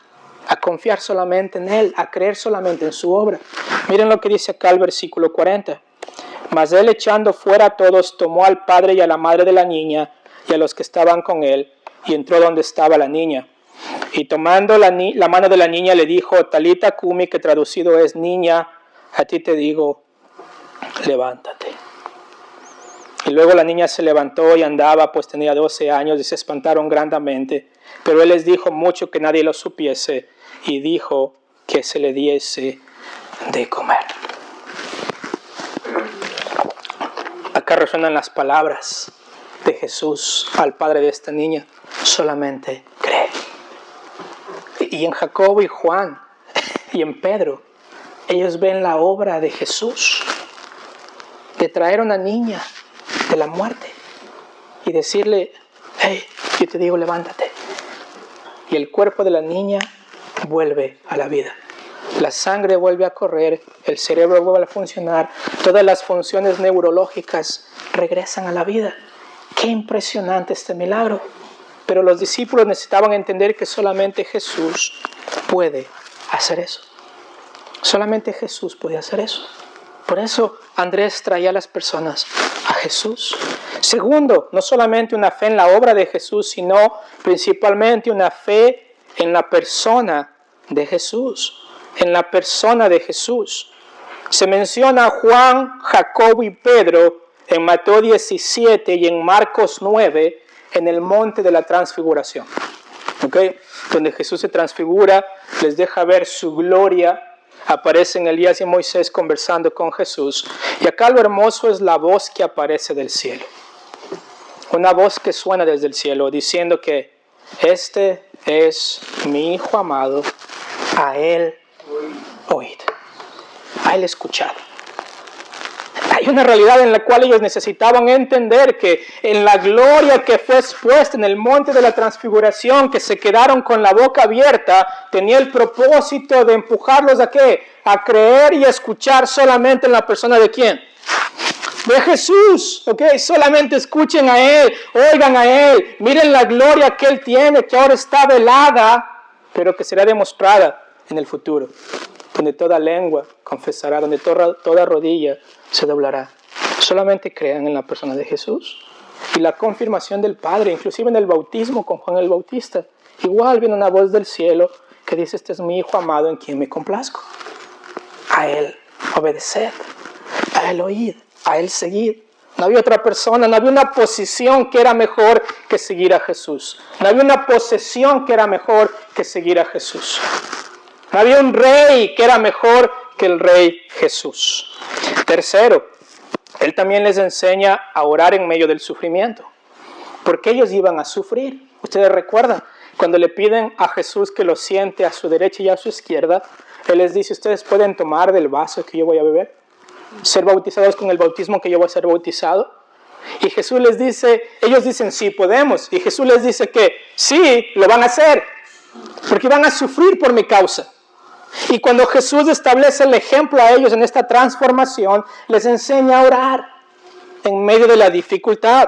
[SPEAKER 1] a confiar solamente en Él, a creer solamente en su obra. Miren lo que dice acá el versículo 40. Mas Él, echando fuera a todos, tomó al padre y a la madre de la niña y a los que estaban con Él, y entró donde estaba la niña. Y tomando la mano de la niña le dijo: Talita cumi, que traducido es: niña, a ti te digo, levántate. Y luego la niña se levantó y andaba, pues tenía 12 años, y se espantaron grandemente. Pero Él les dijo mucho que nadie lo supiese, y dijo que se le diese de comer. Acá resuenan las palabras de Jesús al padre de esta niña: solamente cree. Y en Jacobo y Juan y en Pedro, ellos ven la obra de Jesús, de traer a una niña de la muerte y decirle: hey, yo te digo, levántate. Y el cuerpo de la niña vuelve a la vida. La sangre vuelve a correr, el cerebro vuelve a funcionar, todas las funciones neurológicas regresan a la vida. ¡Qué impresionante este milagro! Pero los discípulos necesitaban entender que solamente Jesús puede hacer eso. Solamente Jesús puede hacer eso. Por eso Andrés traía a las personas a Jesús. Segundo, no solamente una fe en la obra de Jesús, sino principalmente una fe en la persona de Jesús. En la persona de Jesús. Se menciona a Juan, Jacobo y Pedro en Mateo 17 y en Marcos 9 en el monte de la transfiguración. ¿Okay? Donde Jesús se transfigura, les deja ver su gloria. aparecen Elías y Moisés conversando con Jesús. Y acá lo hermoso es la voz que aparece del cielo. Una voz que suena desde el cielo diciendo que este es mi Hijo amado, a Él oíd, a Él escuchad. Hay una realidad en la cual ellos necesitaban entender que en la gloria que fue expuesta en el monte de la transfiguración, que se quedaron con la boca abierta, tenía el propósito de empujarlos ¿a qué? A creer y a escuchar solamente en la persona de ¿quién? De Jesús, ¿ok? Solamente escuchen a Él, oigan a Él, miren la gloria que Él tiene, que ahora está velada, pero que será demostrada en el futuro, donde toda lengua confesará, donde toda rodilla se doblará. Solamente crean en la persona de Jesús. Y la confirmación del Padre, inclusive en el bautismo con Juan el Bautista. Igual viene una voz del cielo que dice, este es mi Hijo amado en quien me complazco. A Él obedeced, a Él oíd, a Él seguid. No había otra persona, no había una posición que era mejor que seguir a Jesús. No había una posesión que era mejor que seguir a Jesús. No había un rey que era mejor que el Rey Jesús. Tercero, Él también les enseña a orar en medio del sufrimiento. Porque ellos iban a sufrir. Ustedes recuerdan, cuando le piden a Jesús que lo siente a su derecha y a su izquierda, Él les dice, ustedes pueden tomar del vaso que yo voy a beber, ser bautizados con el bautismo que yo voy a ser bautizado. Y Jesús les dice, ellos dicen, sí, podemos. Y Jesús les dice que sí, lo van a hacer, porque van a sufrir por mi causa. Y cuando Jesús establece el ejemplo a ellos en esta transformación, les enseña a orar en medio de la dificultad.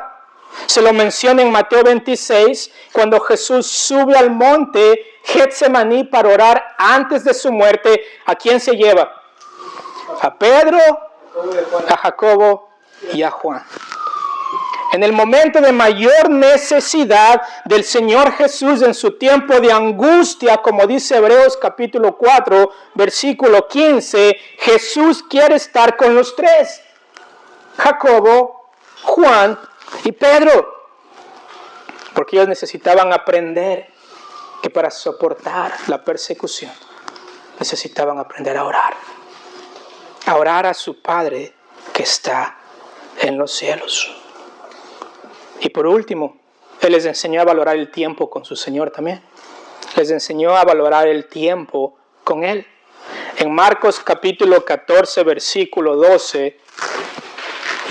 [SPEAKER 1] Se lo menciona en Mateo 26, cuando Jesús sube al monte Getsemaní para orar antes de su muerte. ¿A quién se lleva? A Pedro, a Jacobo y a Juan. En el momento de mayor necesidad del Señor Jesús, en su tiempo de angustia, como dice Hebreos capítulo 4, versículo 15, Jesús quiere estar con los tres, Jacobo, Juan y Pedro, porque ellos necesitaban aprender que para soportar la persecución necesitaban aprender a orar a su Padre que está en los cielos. Y por último, Él les enseñó a valorar el tiempo con su Señor también. Les enseñó a valorar el tiempo con Él. En Marcos capítulo 14, versículo 12,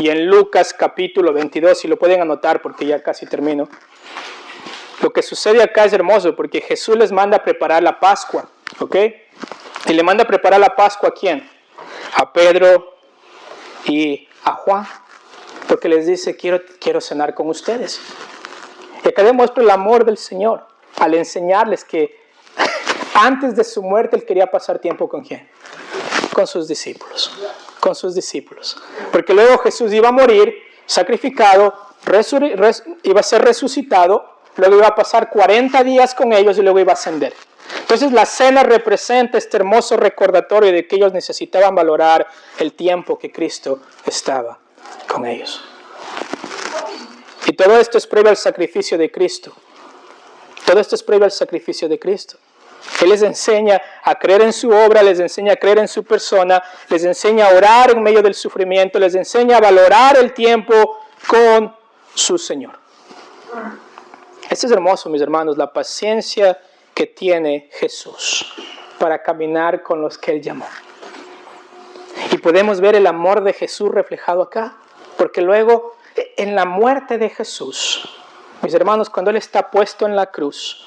[SPEAKER 1] y en Lucas capítulo 22, si lo pueden anotar porque ya casi termino. Lo que sucede acá es hermoso porque Jesús les manda a preparar la Pascua, ¿ok? Y le manda a preparar la Pascua ¿a quién? A Pedro y a Juan. Porque les dice, quiero cenar con ustedes. Y acá demuestra el amor del Señor al enseñarles que antes de su muerte Él quería pasar tiempo ¿con quién? Con sus discípulos. Con sus discípulos. Porque luego Jesús iba a morir, sacrificado, iba a ser resucitado, luego iba a pasar 40 días con ellos y luego iba a ascender. Entonces la cena representa este hermoso recordatorio de que ellos necesitaban valorar el tiempo que Cristo estaba con ellos. Y todo esto es previo al sacrificio de Cristo. Todo esto es previo al sacrificio de Cristo. Él les enseña a creer en su obra, les enseña a creer en su persona, les enseña a orar en medio del sufrimiento, les enseña a valorar el tiempo con su Señor. Esto es hermoso, mis hermanos, la paciencia que tiene Jesús para caminar con los que Él llamó. Y podemos ver el amor de Jesús reflejado acá, porque luego en la muerte de Jesús, mis hermanos, cuando Él está puesto en la cruz,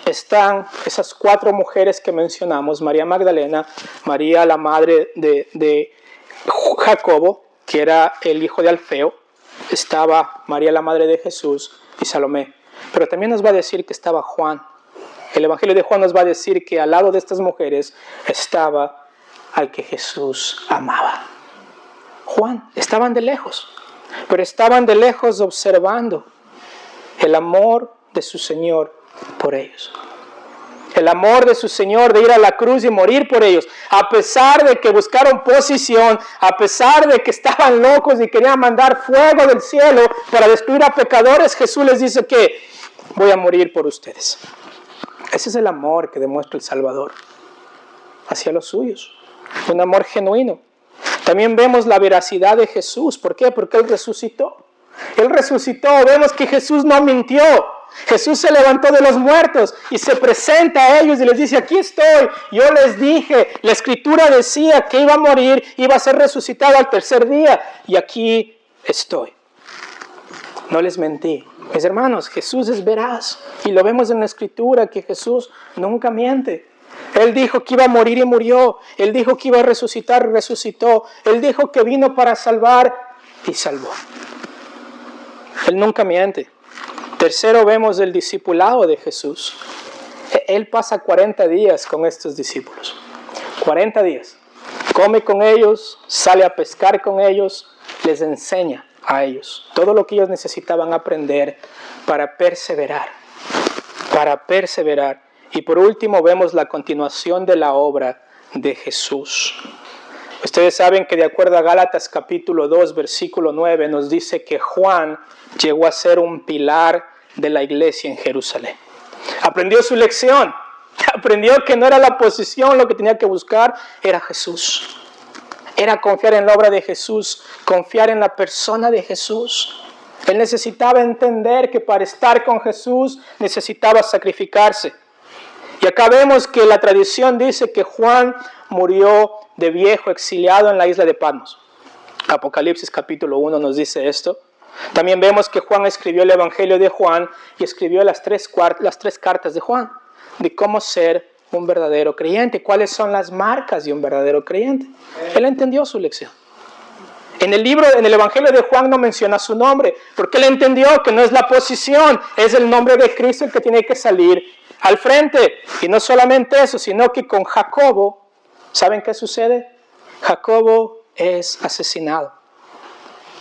[SPEAKER 1] están esas 4 mujeres que mencionamos, María Magdalena, María la madre de Jacobo, que era el hijo de Alfeo, estaba María la madre de Jesús y Salomé. Pero también nos va a decir que estaba Juan. El Evangelio de Juan nos va a decir que al lado de estas mujeres estaba al que Jesús amaba. Juan, estaban de lejos, pero estaban de lejos observando el amor de su Señor por ellos. El amor de su Señor de ir a la cruz y morir por ellos. A pesar de que buscaron posición, a pesar de que estaban locos y querían mandar fuego del cielo para destruir a pecadores, Jesús les dice que voy a morir por ustedes. Ese es el amor que demuestra el Salvador hacia los suyos. un amor genuino. También vemos la veracidad de Jesús. ¿Por qué? Porque Él resucitó. Él resucitó. Vemos que Jesús no mintió. Jesús se levantó de los muertos y se presenta a ellos y les dice, aquí estoy, yo les dije, la Escritura decía que iba a morir, iba a ser resucitado al tercer día y aquí estoy. No les mentí. Mis hermanos, Jesús es veraz y lo vemos en la Escritura que Jesús nunca miente. Él dijo que iba a morir y murió. Él dijo que iba a resucitar y resucitó. Él dijo que vino para salvar y salvó. Él nunca miente. Tercero, vemos el discipulado de Jesús. Él pasa 40 días con estos discípulos. 40 días. Come con ellos, sale a pescar con ellos, les enseña a ellos todo lo que ellos necesitaban aprender para perseverar. Para perseverar. Y por último vemos la continuación de la obra de Jesús. Ustedes saben que de acuerdo a Gálatas capítulo 2, versículo 9, nos dice que Juan llegó a ser un pilar de la iglesia en Jerusalén. Aprendió su lección. Aprendió que no era la posición lo que tenía que buscar, era Jesús. Era confiar en la obra de Jesús, confiar en la persona de Jesús. Él necesitaba entender que para estar con Jesús necesitaba sacrificarse. Y acá vemos que la tradición dice que Juan murió de viejo exiliado en la isla de Patmos. Apocalipsis capítulo 1 nos dice esto. También vemos que Juan escribió el Evangelio de Juan y escribió las tres cartas de Juan, de cómo ser un verdadero creyente, cuáles son las marcas de un verdadero creyente. Él entendió su lección. En el Evangelio de Juan no menciona su nombre, porque él entendió que no es la posición, es el nombre de Cristo el que tiene que salir al frente. Y no solamente eso, sino que con Jacobo, ¿saben qué sucede? Jacobo es asesinado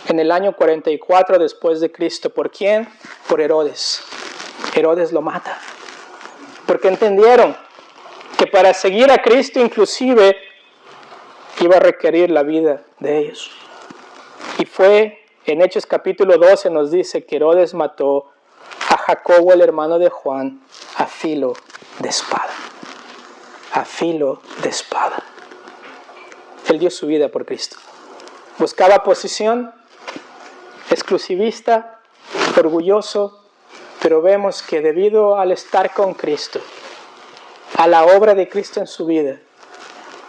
[SPEAKER 1] en el año 44 después de Cristo. ¿Por quién? Por Herodes. Herodes lo mata. Porque entendieron que para seguir a Cristo inclusive iba a requerir la vida de ellos. Y fue en Hechos capítulo 12 nos dice que Herodes mató a Jacobo, el hermano de Juan, a filo de espada. A filo de espada. Él dio su vida por Cristo. Buscaba posición, exclusivista, orgulloso, pero vemos que debido al estar con Cristo, a la obra de Cristo en su vida,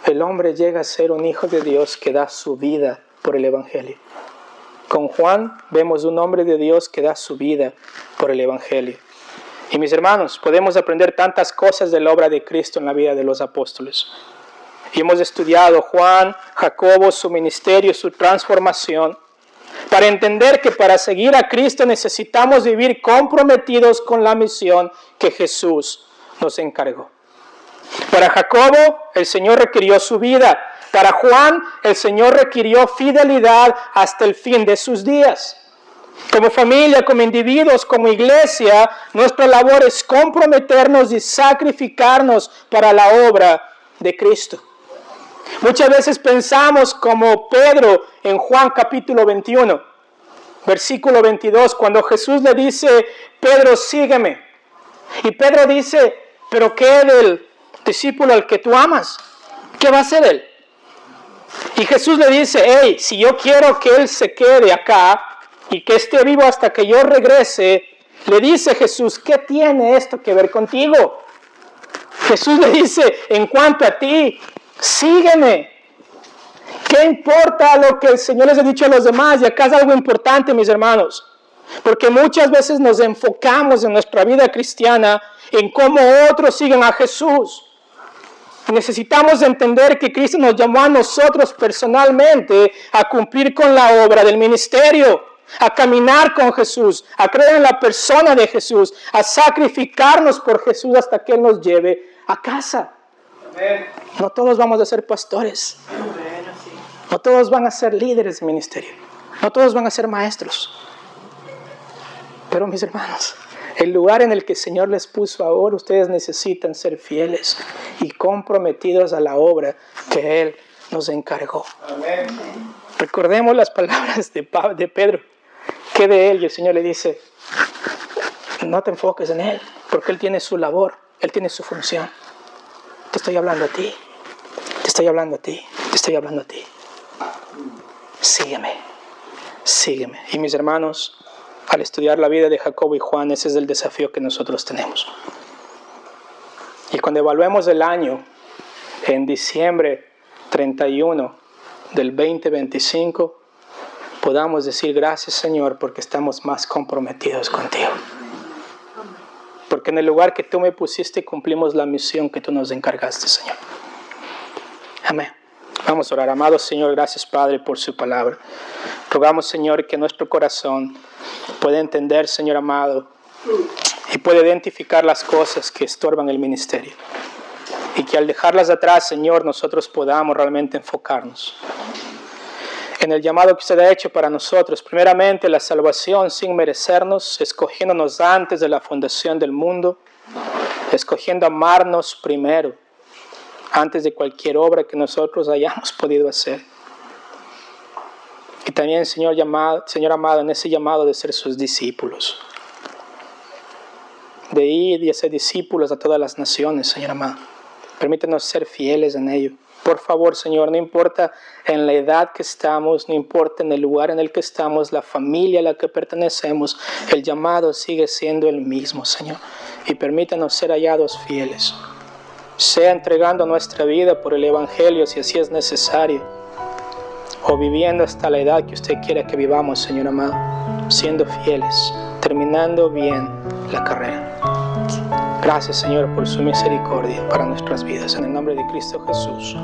[SPEAKER 1] el hombre llega a ser un hijo de Dios que da su vida por el Evangelio. Con Juan vemos un hombre de Dios que da su vida por el Evangelio. Y mis hermanos, podemos aprender tantas cosas de la obra de Cristo en la vida de los apóstoles. Y hemos estudiado Juan, Jacobo, su ministerio, su transformación, para entender que para seguir a Cristo necesitamos vivir comprometidos con la misión que Jesús nos encargó. Para Jacobo, el Señor requirió su vida. Para Juan, el Señor requirió fidelidad hasta el fin de sus días. Como familia, como individuos, como iglesia, nuestra labor es comprometernos y sacrificarnos para la obra de Cristo. Muchas veces pensamos como Pedro en Juan capítulo 21, versículo 22, cuando Jesús le dice, Pedro, sígueme. Y Pedro dice, ¿pero qué del discípulo al que tú amas? ¿Qué va a hacer él? Y Jesús le dice, hey, si yo quiero que él se quede acá y que esté vivo hasta que yo regrese, le dice Jesús, ¿qué tiene esto que ver contigo? Jesús le dice, en cuanto a ti, sígueme. ¿Qué importa lo que el Señor les ha dicho a los demás? Y acá es algo importante, mis hermanos. Porque muchas veces nos enfocamos en nuestra vida cristiana en cómo otros siguen a Jesús. Necesitamos entender que Cristo nos llamó a nosotros personalmente a cumplir con la obra del ministerio, a caminar con Jesús, a creer en la persona de Jesús, a sacrificarnos por Jesús hasta que Él nos lleve a casa. Amén. No todos vamos a ser pastores. No todos van a ser líderes de ministerio. No todos van a ser maestros. Pero mis hermanos, el lugar en el que el Señor les puso ahora, ustedes necesitan ser fieles y comprometidos a la obra que Él nos encargó. Amén. Recordemos las palabras de Pedro, que de él, y el Señor le dice, no te enfoques en Él, porque Él tiene su labor, Él tiene su función. Te estoy hablando a ti. Te estoy hablando a ti, te estoy hablando a ti. Sígueme, sígueme. Y mis hermanos, al estudiar la vida de Jacobo y Juan, ese es el desafío que nosotros tenemos. Y cuando evaluemos el año, en diciembre 31 del 2025, podamos decir gracias, Señor, porque estamos más comprometidos contigo. Porque en el lugar que tú me pusiste cumplimos la misión que tú nos encargaste, Señor. Amén. Vamos a orar. Amado Señor, gracias, Padre, por su palabra. Rogamos, Señor, que nuestro corazón pueda entender, Señor amado, y pueda identificar las cosas que estorban el ministerio. Y que al dejarlas atrás, Señor, nosotros podamos realmente enfocarnos en el llamado que usted ha hecho para nosotros. Primeramente, la salvación sin merecernos, escogiéndonos antes de la fundación del mundo, escogiendo amarnos primero, antes de cualquier obra que nosotros hayamos podido hacer. Y también, Señor amado, en ese llamado de ser sus discípulos, de ir y hacer discípulos a todas las naciones, Señor amado. Permítanos ser fieles en ello. Por favor, Señor, no importa en la edad que estamos, no importa en el lugar en el que estamos, la familia a la que pertenecemos, el llamado sigue siendo el mismo, Señor. Y permítanos ser hallados fieles, sea entregando nuestra vida por el Evangelio si así es necesario, o viviendo hasta la edad que usted quiera que vivamos, Señor amado, siendo fieles, terminando bien la carrera. Gracias, Señor, por su misericordia para nuestras vidas. En el nombre de Cristo Jesús.